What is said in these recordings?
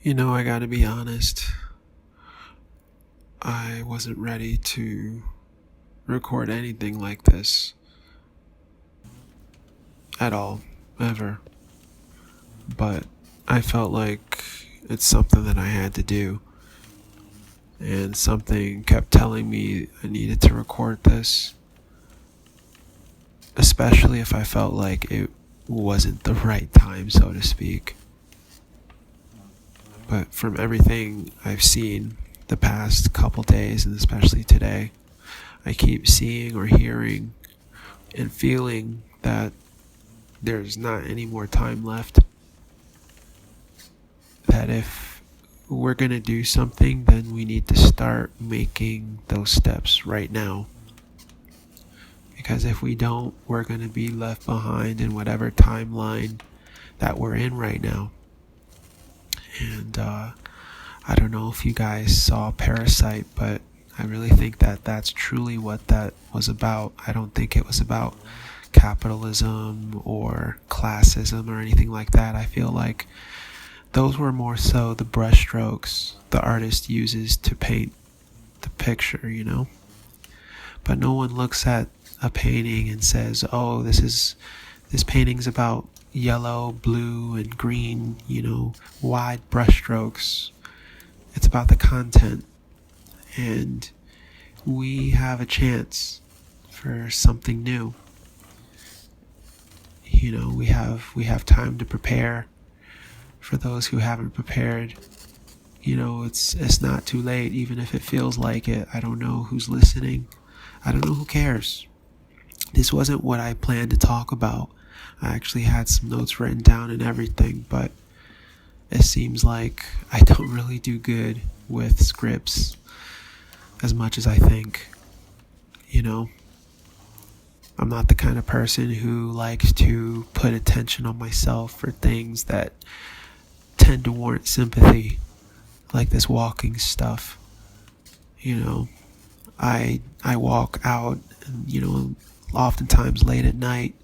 I gotta be honest. I wasn't ready to record anything like this at all, ever. But I felt like it's something that I had to do. And something kept telling me I needed to record this, especially if I felt like it wasn't the right time, so to speak. But from everything I've seen the past couple days, and especially today, I keep seeing or hearing and feeling that there's not any more time left. That if we're going to do something, then we need to start making those steps right now. Because if we don't, we're going to be left behind in whatever timeline that we're in right now. And I don't know if you guys saw Parasite, but I really think that that's truly what that was about. I don't think it was about capitalism or classism or anything like that. I feel like those were more so the brushstrokes the artist uses to paint the picture. But no one looks at a painting and says, oh, this painting's about yellow, blue, and green, wide brushstrokes. It's about the content. And we have a chance for something new. We have time to prepare. For those who haven't prepared, it's not too late, even if it feels like it. I don't know who's listening. I don't know who cares. This wasn't what I planned to talk about. I actually had some notes written down and everything, but it seems like I don't really do good with scripts as much as I think. I'm not the kind of person who likes to put attention on myself for things that tend to warrant sympathy, like this walking stuff. I walk out, oftentimes late at night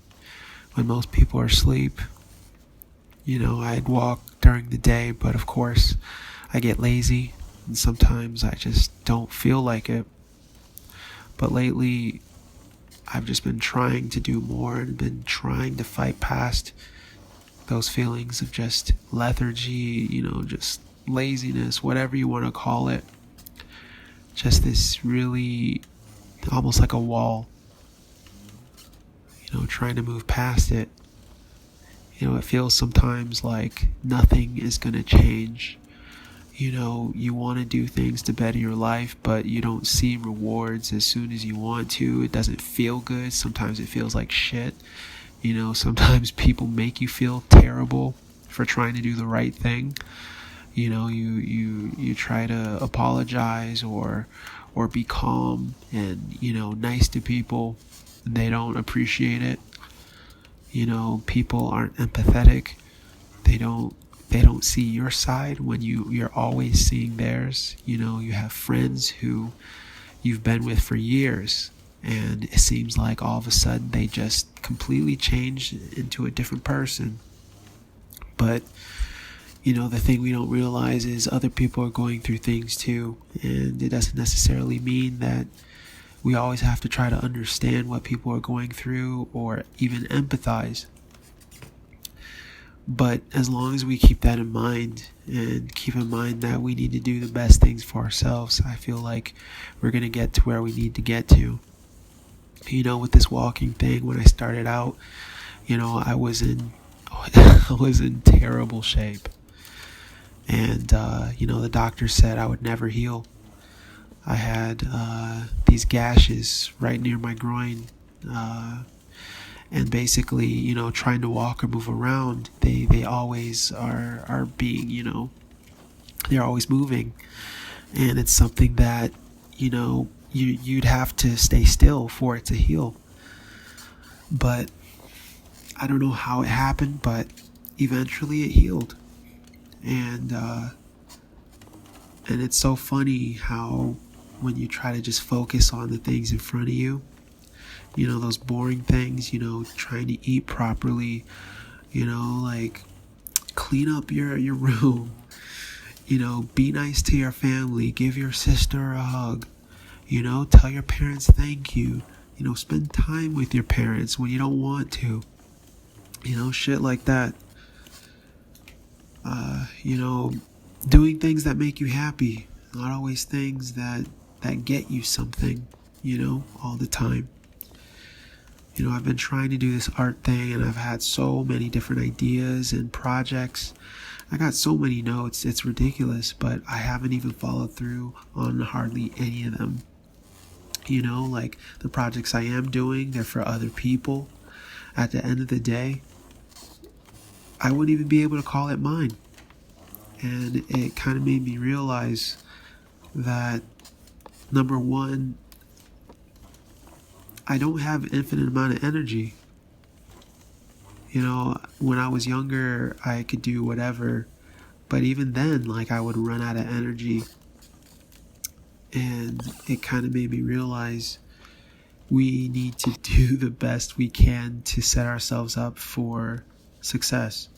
when most people are asleep. I'd walk during the day, but of course I get lazy and sometimes I just don't feel like it. But lately I've just been trying to do more and been trying to fight past those feelings of just lethargy, just laziness, whatever you want to call it. Just this really almost like a wall, trying to move past it. It feels sometimes like nothing is going to change. You want to do things to better your life, but you don't see rewards as soon as you want to. It doesn't feel good. Sometimes it feels like shit. Sometimes people make you feel terrible for trying to do the right thing. You try to apologize or be calm and, nice to people. They don't appreciate it. People aren't empathetic. They don't see your side when you're always seeing theirs. You have friends who you've been with for years, and it seems like all of a sudden they just completely change into a different person. But the thing we don't realize is other people are going through things too, and it doesn't necessarily mean that we always have to try to understand what people are going through or even empathize. But as long as we keep that in mind and keep in mind that we need to do the best things for ourselves, I feel like we're going to get to where we need to get to. With this walking thing, when I started out, I was in I was in terrible shape. And the doctor said I would never heal. I had these gashes right near my groin, and basically, trying to walk or move around, they always are being, they're always moving, and it's something that you'd have to stay still for it to heal. But I don't know how it happened, but eventually it healed. And it's so funny how when you try to just focus on the things in front of you, those boring things, trying to eat properly, like clean up your room, Be nice to your family, give your sister a hug, tell your parents thank you, spend time with your parents when you don't want to, shit like that. Doing things that make you happy, not always things that get you something, all the time. I've been trying to do this art thing, and I've had so many different ideas and projects. I got so many notes, it's ridiculous, but I haven't even followed through on hardly any of them. Like the projects I am doing, they're for other people. At the end of the day, I wouldn't even be able to call it mine. And it kind of made me realize that, number one, I don't have an infinite amount of energy. When I was younger, I could do whatever, but even then, like, I would run out of energy. And it kind of made me realize we need to do the best we can to set ourselves up for success.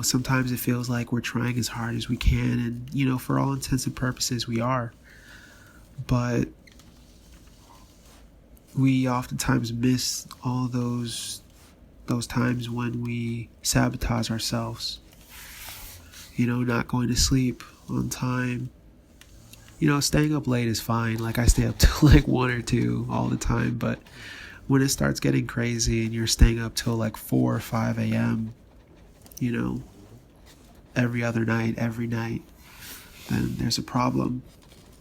Sometimes it feels like we're trying as hard as we can, and, for all intents and purposes, we are. But we oftentimes miss all those times when we sabotage ourselves. Not going to sleep on time. Staying up late is fine. Like, I stay up till like 1 or 2 all the time, but when it starts getting crazy and you're staying up till like 4 or 5 a.m., every night, then there's a problem.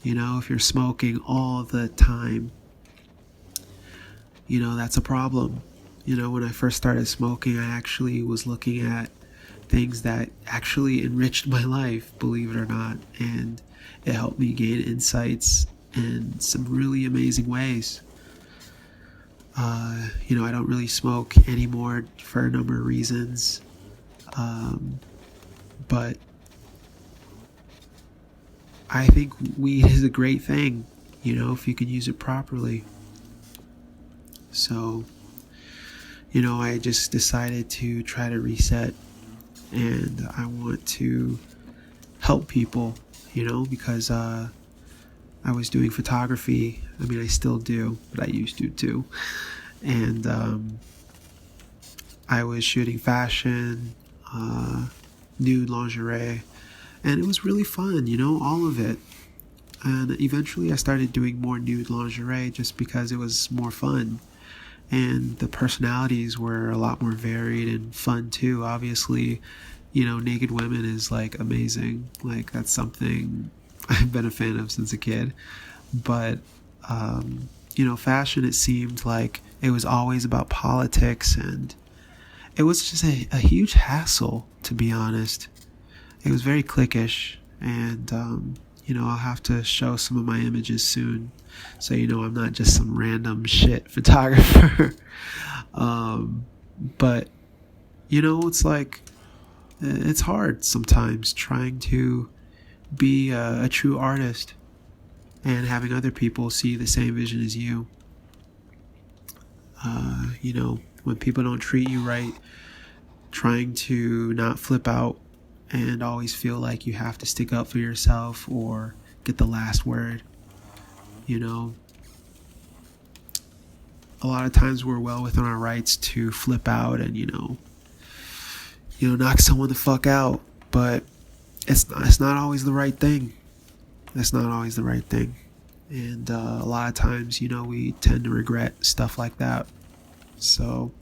If you're smoking all the time, that's a problem. When I first started smoking, I actually was looking at things that actually enriched my life, believe it or not, and it helped me gain insights in some really amazing ways. I don't really smoke anymore for a number of reasons, but I think weed is a great thing, if you can use it properly. So, I just decided to try to reset, and I want to help people, because I was doing photography. I mean, I still do, but I used to too. And I was shooting fashion, nude lingerie, and it was really fun, all of it. And eventually I started doing more nude lingerie just because it was more fun. And the personalities were a lot more varied and fun too. Obviously, naked women is like amazing. Like, that's something I've been a fan of since a kid. But, fashion, it seemed like it was always about politics, and it was just a huge hassle, to be honest. It was very cliquish, and, I'll have to show some of my images soon, so I'm not just some random shit photographer. But it's like, it's hard sometimes trying to be a true artist and having other people see the same vision as you. When people don't treat you right, trying to not flip out and always feel like you have to stick up for yourself or get the last word. A lot of times we're well within our rights to flip out and, knock someone the fuck out, but it's not always the right thing. It's not always the right thing. And a lot of times, we tend to regret stuff like that. So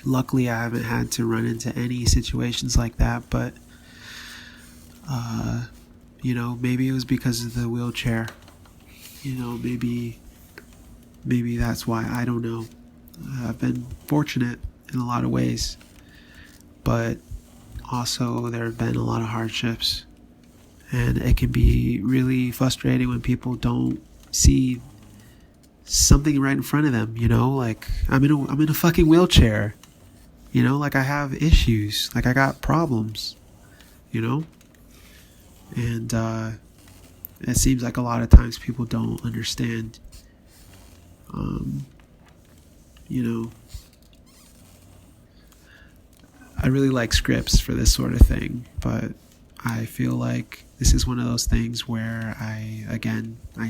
luckily I haven't had to run into any situations like that, but maybe it was because of the wheelchair. Maybe that's why. I don't know. I've been fortunate in a lot of ways, but also there have been a lot of hardships, and it can be really frustrating when people don't see something right in front of them. Like, I'm in a fucking wheelchair. Like, I have issues. Like, I got problems. And it seems like a lot of times people don't understand. I really like scripts for this sort of thing, but I feel like this is one of those things where I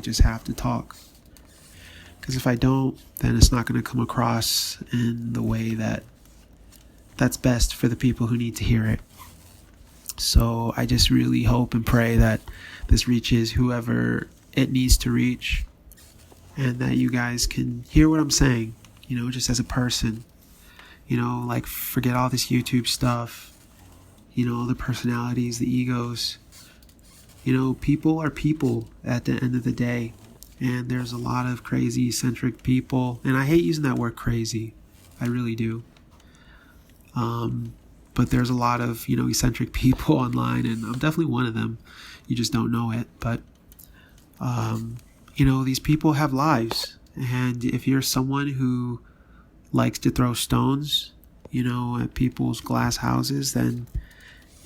just have to talk. Because if I don't, then it's not going to come across in the way that's best for the people who need to hear it. So I just really hope and pray that this reaches whoever it needs to reach, and that you guys can hear what I'm saying, just as a person. Like, forget all this YouTube stuff, the personalities, the egos. People are people at the end of the day. And there's a lot of crazy, eccentric people. And I hate using that word crazy. I really do. But there's a lot of, eccentric people online, and I'm definitely one of them. You just don't know it. But, these people have lives. And if you're someone who likes to throw stones, at people's glass houses, then,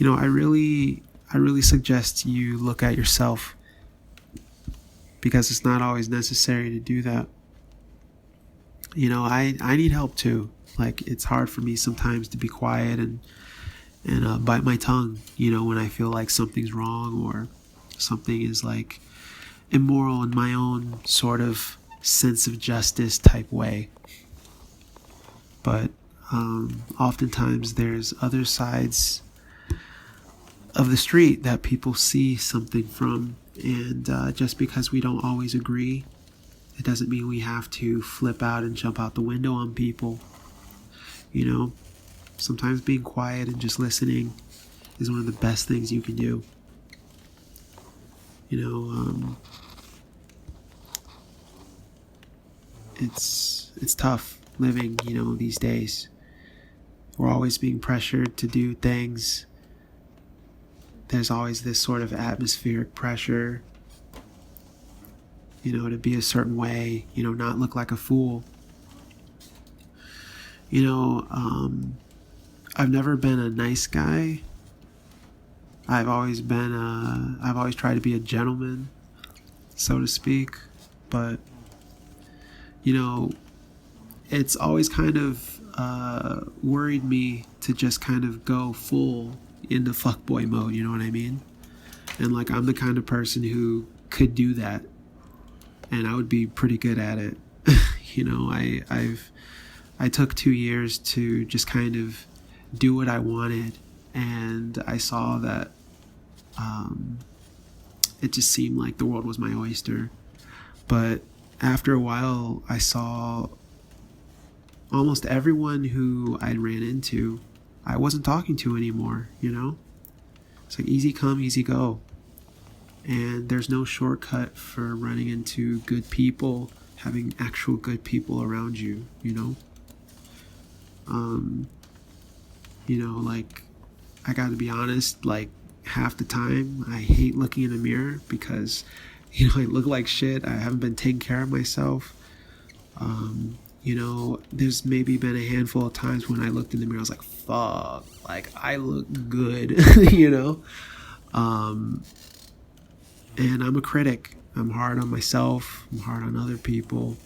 I really suggest you look at yourself, because it's not always necessary to do that. I need help too. Like, it's hard for me sometimes to be quiet and bite my tongue, when I feel like something's wrong or something is like immoral in my own sort of sense of justice type way. But oftentimes there's other sides of the street that people see something from, and just because we don't always agree, it doesn't mean we have to flip out and jump out the window on people. Sometimes being quiet and just listening is one of the best things you can do. It's tough living, these days. We're always being pressured to do things. There's always this sort of atmospheric pressure, to be a certain way, not look like a fool. I've never been a nice guy. I've always tried to be a gentleman, so to speak. But, it's always kind of worried me to just kind of go full into fuckboy mode, you know what I mean? And like, I'm the kind of person who could do that, and I would be pretty good at it. I took 2 years to just kind of do what I wanted, and I saw that it just seemed like the world was my oyster. But after a while, I saw almost everyone who I ran into, I wasn't talking to anymore, It's like easy come, easy go. And there's no shortcut for running into good people, having actual good people around you, like, I gotta be honest, like, half the time I hate looking in a mirror because, I look like shit. I haven't been taking care of myself. There's maybe been a handful of times when I looked in the mirror, I was like, fuck, like, I look good, and I'm a critic. I'm hard on myself. I'm hard on other people.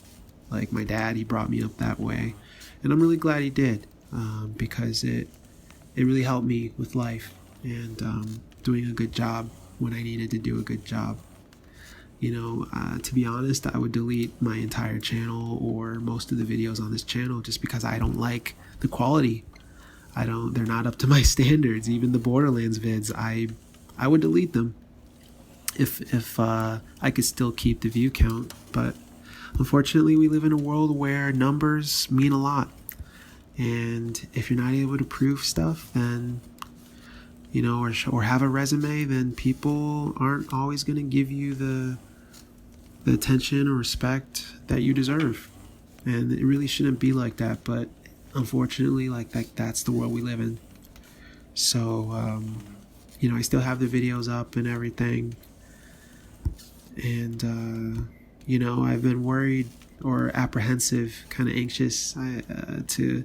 Like my dad, he brought me up that way. And I'm really glad he did, because it really helped me with life and doing a good job when I needed to do a good job. To be honest, I would delete my entire channel or most of the videos on this channel just because I don't like the quality. They're not up to my standards. Even the Borderlands vids, I would delete them if I could still keep the view count. But unfortunately, we live in a world where numbers mean a lot. And if you're not able to prove stuff, then, or have a resume, then people aren't always going to give you the attention or respect that you deserve. And it really shouldn't be like that. But unfortunately, that's the world we live in. So, I still have the videos up and everything. And, I've been worried or apprehensive, kind of anxious to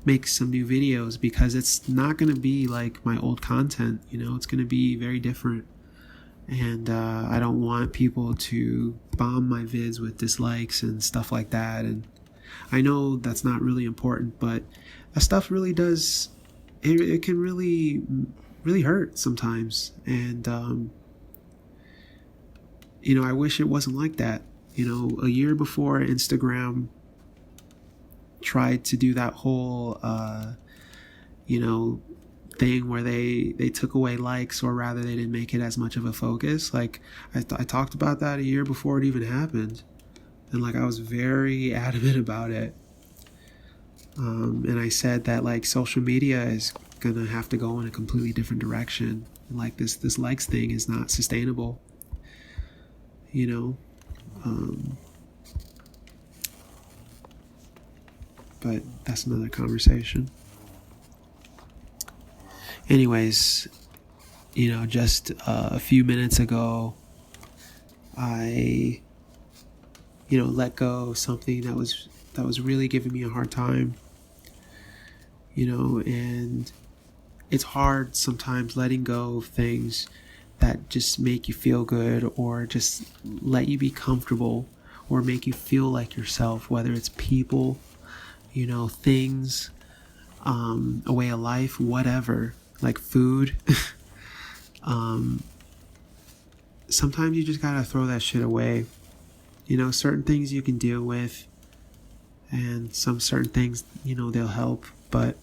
make some new videos because it's not going to be like my old content. It's going to be very different. And I don't want people to bomb my vids with dislikes and stuff like that. And I know that's not really important, but that stuff really does it can really, really hurt sometimes. And, I wish it wasn't like that. A year before Instagram tried to do that whole, thing where they took away likes, or rather they didn't make it as much of a focus. Like I talked about that a year before it even happened, and like I was very adamant about it. And I said that like social media is gonna have to go in a completely different direction, and like this likes thing is not sustainable. But that's another conversation. Anyways, just a few minutes ago, I, let go of something that was really giving me a hard time. And it's hard sometimes letting go of things that just make you feel good, or just let you be comfortable, or make you feel like yourself, whether it's people, things, a way of life, whatever, like food. Sometimes you just gotta throw that shit away. Certain things you can deal with, and some certain things, they'll help. But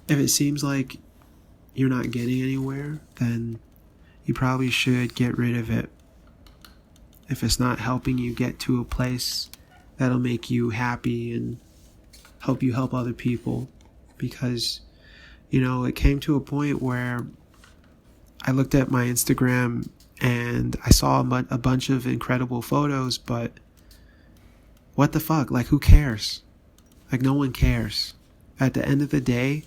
if it seems like you're not getting anywhere, then you probably should get rid of it. If it's not helping you get to a place that'll make you happy and help you help other people. Because, it came to a point where I looked at my Instagram and I saw a bunch of incredible photos, but what the fuck? Like, who cares? Like, no one cares. At the end of the day,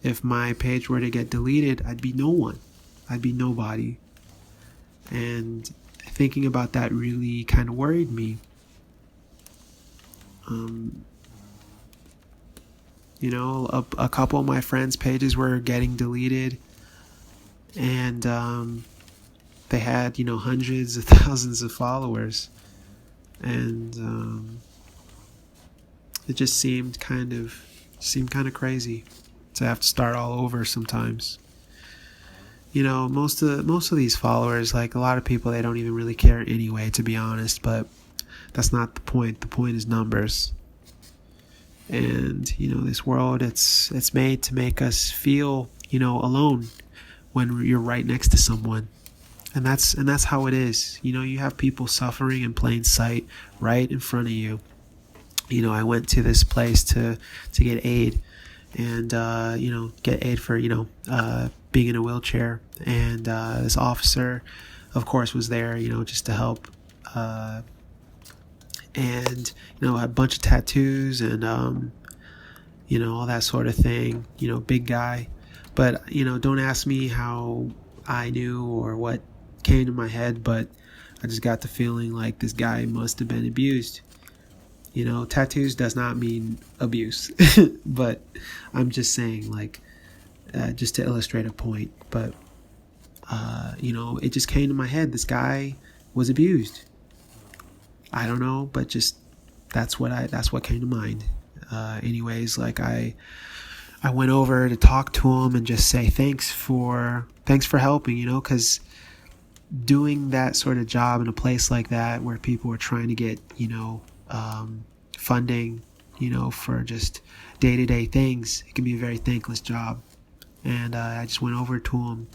if my page were to get deleted, I'd be no one. I'd be nobody. And thinking about that really kind of worried me. A couple of my friends' pages were getting deleted, and they had, hundreds of thousands of followers, and it just seemed kind of crazy to have to start all over sometimes. Most of these followers, like a lot of people, they don't even really care anyway, to be honest. But that's not the point. The point is numbers. And this world, it's made to make us feel alone when you're right next to someone, and that's how it is. You have people suffering in plain sight right in front of you. I went to this place to get aid, and get aid for being in a wheelchair, and this officer, of course, was there just to help, and a bunch of tattoos and all that sort of thing. Big guy. But don't ask me how I knew or what came to my head, but I just got the feeling like this guy must have been abused. Tattoos does not mean abuse. But I'm just saying, like, just to illustrate a point. But it just came to my head, this guy was abused. I don't know, but just that's what came to mind. Anyways, like I went over to talk to him and just say thanks for helping, because doing that sort of job in a place like that where people are trying to get funding for just day-to-day things, it can be a very thankless job. And I just went over to him,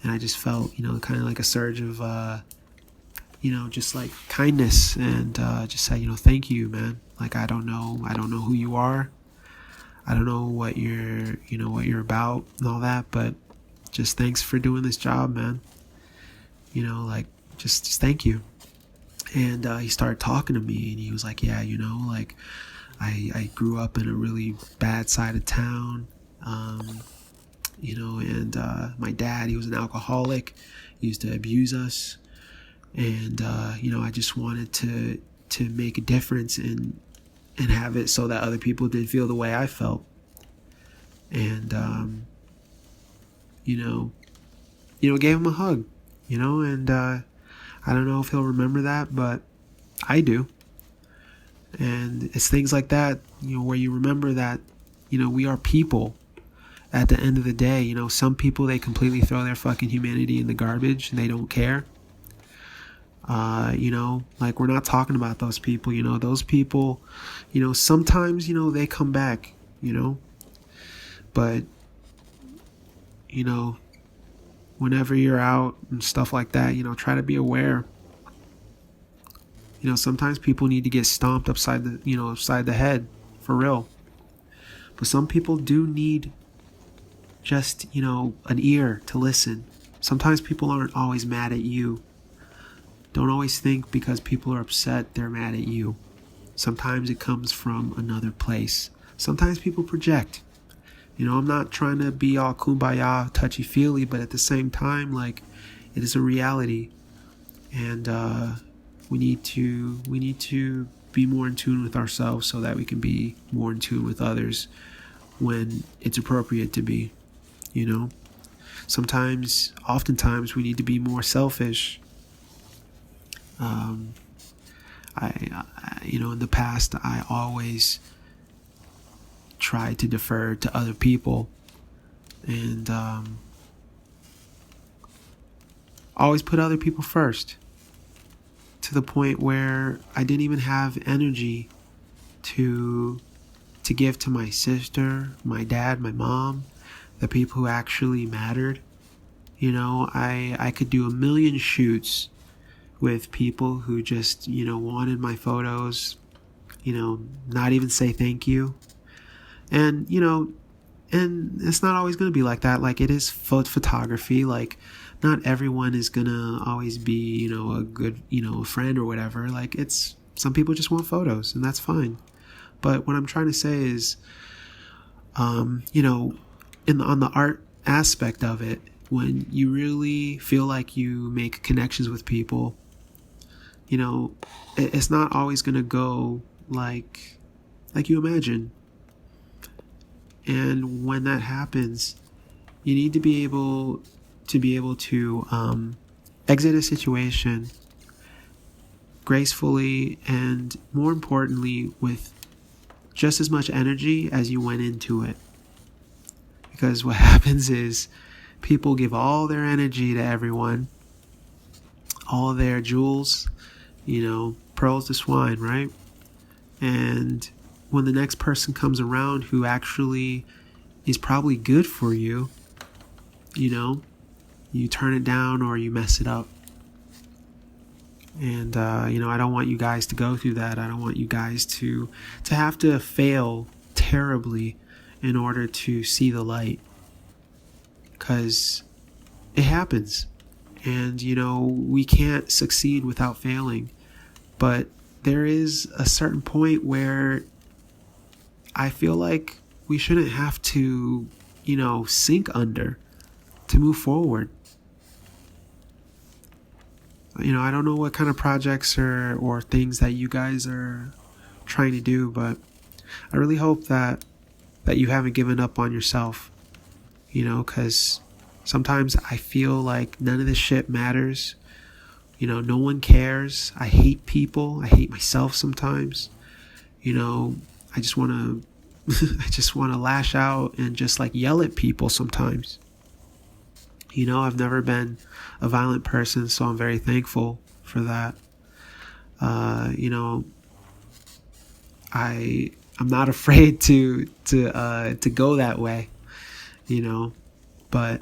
and I just felt kind of like a surge of just like kindness, and just say thank you, man. Like, I don't know who you are, I don't know what you're about and all that, but just thanks for doing this job, man. Like, just thank you. And he started talking to me, and he was like, yeah, like I grew up in a really bad side of town, and my dad, he was an alcoholic. He used to abuse us, and I just wanted to make a difference and have it so that other people didn't feel the way I felt. And gave him a hug, and I don't know if he'll remember that, but I do. And it's things like that, where you remember that we are people, at the end of the day, you know, some people, they completely throw their fucking humanity in the garbage and they don't care. You know, like, we're not talking about those people. You know, those people, you know, sometimes, you know, they come back, you know, but, you know, whenever you're out and stuff like that, you know, try to be aware. You know, sometimes people need to get stomped upside the head, for real. But some people do need just, you know, an ear to listen. Sometimes people aren't always mad at you. Don't always think because people are upset they're mad at you. Sometimes it comes from another place. Sometimes people project. You know, I'm not trying to be all kumbaya, touchy-feely, but at the same time, like, it is a reality. And we need to be more in tune with ourselves so that we can be more in tune with others when it's appropriate to be, you know. Oftentimes we need to be more selfish. You know, in the past, I always tried to defer to other people, and always put other people first, to the point where I didn't even have energy to give to my sister, my dad, my mom, the people who actually mattered. You know, I could do a million shoots with people who just, you know, wanted my photos, you know, not even say thank you. And, you know, and it's not always going to be like that. Like, it is photography. Like, not everyone is going to always be, you know, a good, you know, friend or whatever. Like, some people just want photos, and that's fine. But what I'm trying to say is, you know, on the art aspect of it, when you really feel like you make connections with people, you know, it's not always going to go like you imagine. And when that happens, you need to be able to exit a situation gracefully, and more importantly, with just as much energy as you went into it. Because what happens is, people give all their energy to everyone, all their jewels, you know, pearls to swine, right? And when the next person comes around who actually is probably good for you, you know, you turn it down or you mess it up. And, you know, I don't want you guys to go through that. I don't want you guys to have to fail terribly in order to see the light. Because it happens. And, you know, we can't succeed without failing. But there is a certain point where I feel like we shouldn't have to, you know, sink under to move forward. You know, I don't know what kind of projects or things that you guys are trying to do, but I really hope that you haven't given up on yourself, you know, because sometimes I feel like none of this shit matters. You know, no one cares. I hate people. I hate myself sometimes. You know, I just want to lash out and just like yell at people sometimes. You know, I've never been a violent person, so I'm very thankful for that. You know, I'm not afraid to go that way, you know, but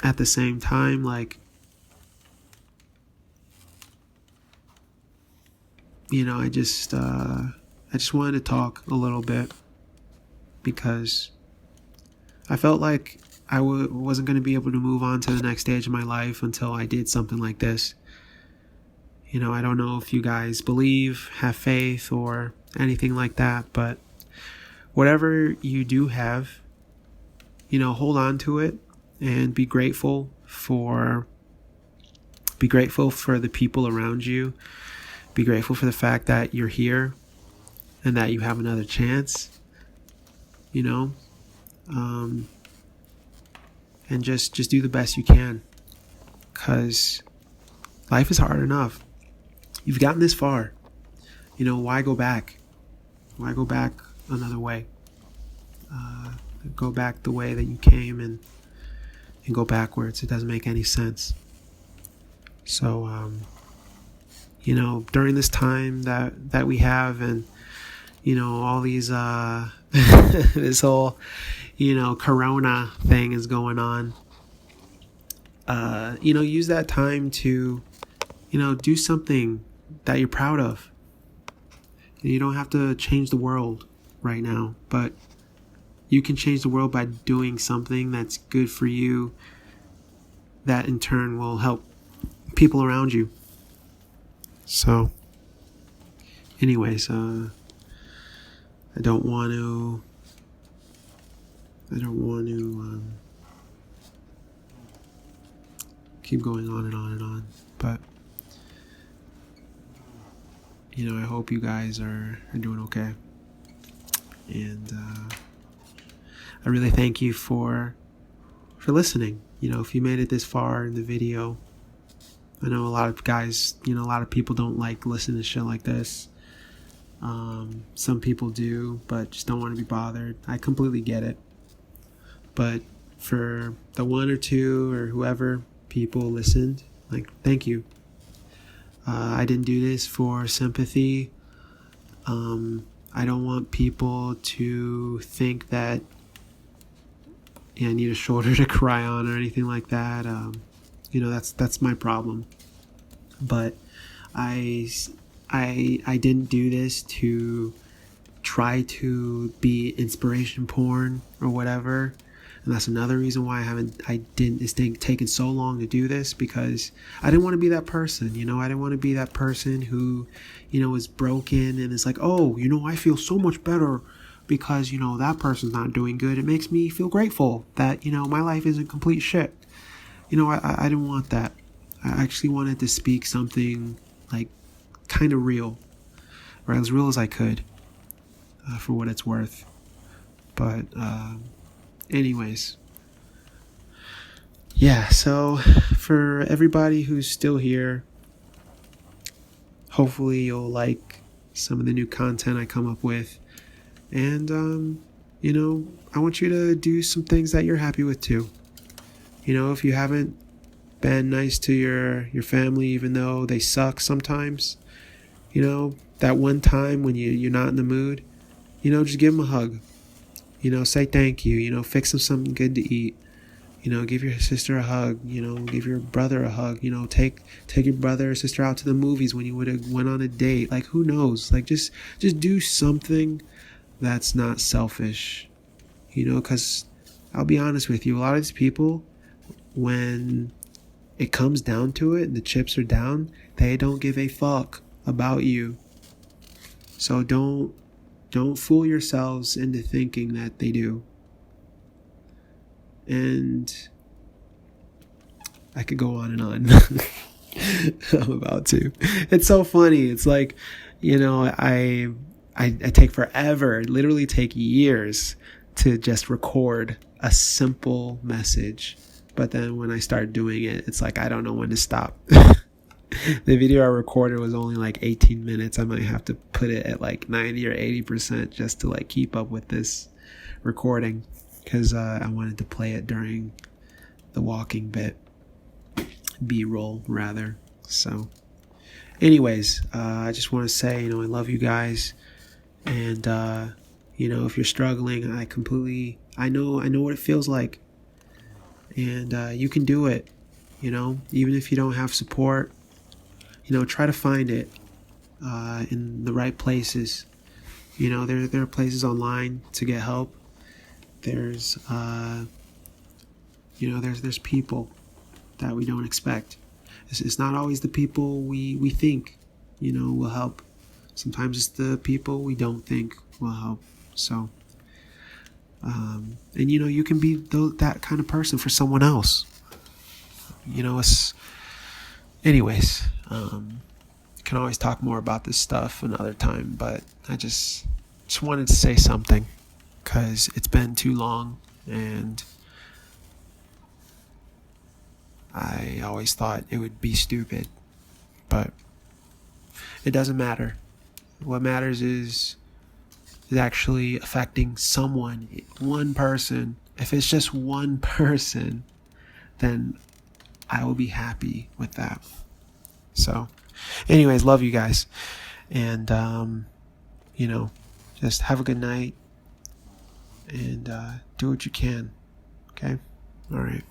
at the same time, like, you know, I just wanted to talk a little bit because I felt like I wasn't going to be able to move on to the next stage of my life until I did something like this. You know, I don't know if you guys believe, have faith, or anything like that, but whatever you do have, you know, hold on to it and be grateful for the people around you. Be grateful for the fact that you're here and that you have another chance, you know. And just do the best you can, because life is hard enough. You've gotten this far, you know, why go back? Why go back another way? go back the way that you came and go backwards. It doesn't make any sense. So, during this time that we have, and, all these, this whole, corona thing is going on, use that time to, do something that you're proud of. You don't have to change the world right now, but you can change the world by doing something that's good for you, that in turn will help people around you. So, anyways, I don't want to keep going on and on and on, but I hope you guys are doing okay. And I really thank you for listening. If you made it this far in the video, I know a lot of guys, a lot of people don't like listening to shit like this. Some people do, but just don't want to be bothered. I completely get it. But for the one or two or whoever people listened, thank you. I didn't do this for sympathy. I don't want people to think that I need a shoulder to cry on or anything like that. That's my problem. But I didn't do this to try to be inspiration porn or whatever. And that's another reason why it's taken so long to do this, because I didn't want to be that person. I didn't want to be that person who, is broken and is like, oh, I feel so much better because, that person's not doing good. It makes me feel grateful that, my life isn't complete shit. I didn't want that. I actually wanted to speak something kind of real, or as real as I could, for what it's worth. But, anyways, yeah, so for everybody who's still here, hopefully you'll like some of the new content I come up with. And, I want you to do some things that you're happy with too. If you haven't been nice to your family, even though they suck sometimes, that one time when you're not in the mood, just give them a hug. Say thank you, fix them something good to eat. Give your sister a hug, give your brother a hug, take your brother or sister out to the movies when you would have went on a date. Who knows? Just do something that's not selfish, because I'll be honest with you, a lot of these people, when it comes down to it and the chips are down, they don't give a fuck about you. So don't fool yourselves into thinking that they do. And I could go on and on. I'm about to. It's so funny. It's like, I take forever, literally take years to just record a simple message. But then when I start doing it, it's like I don't know when to stop. The video I recorded was only 18 minutes. I might have to put it at 90 or 80% just to keep up with this recording, because I wanted to play it during the walking bit, B-roll rather. So anyways, I just want to say, I love you guys. And if you're struggling, I know what it feels like. And you can do it, even if you don't have support. Try to find it in the right places. There are places online to get help. There's there's people that we don't expect. It's not always the people we think will help. Sometimes it's the people we don't think will help. So and you can be that kind of person for someone else. Anyways, can always talk more about this stuff another time, but I just wanted to say something, because it's been too long, and I always thought it would be stupid, but it doesn't matter. What matters is is actually affecting someone, one person, if it's just one person, then I will be happy with that. So anyways, love you guys. And, just have a good night and do what you can. Okay? All right.